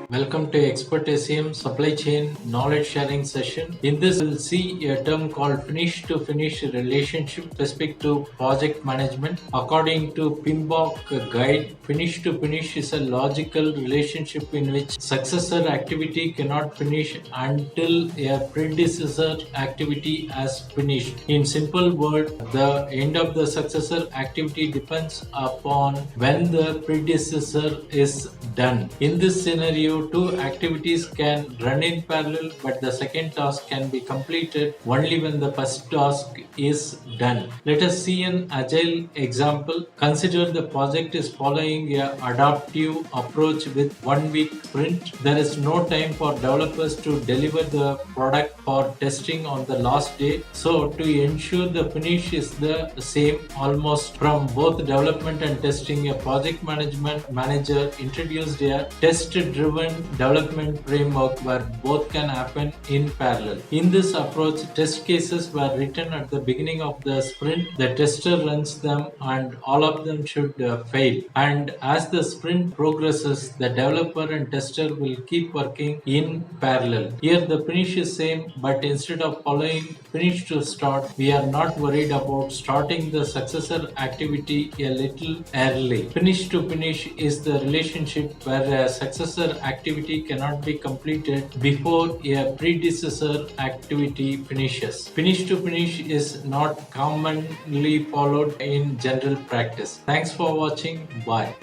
Welcome to Expert SEM Supply Chain Knowledge Sharing Session. In this, we'll see a term called finish to finish relationship specific to project management. According to PMBOK guide, finish to finish is a logical relationship in which successor activity cannot finish until a predecessor activity has finished. In simple words, the end of the successor activity depends upon when the predecessor is done. In this scenario, two activities can run in parallel, but the second task can be completed only when the first task is done. Let us see an agile example. Consider the project is following a adaptive approach with 1 week sprint. There is no time for developers to deliver the product for testing on the last day. So to ensure the finish is the same almost from both development and testing, a project management manager introduced a test-driven development framework where both can happen in parallel. In this approach, test cases were written at the beginning of the sprint. The tester runs them and all of them should fail. And as the sprint progresses, the developer and tester will keep working in parallel. Here the finish is same, but instead of following finish to start, we are not worried about starting the successor activity a little early. Finish to finish is the relationship where a successor activity cannot be completed before a predecessor activity finishes. Finish to finish is not commonly followed in general practice. Thanks for watching. Bye.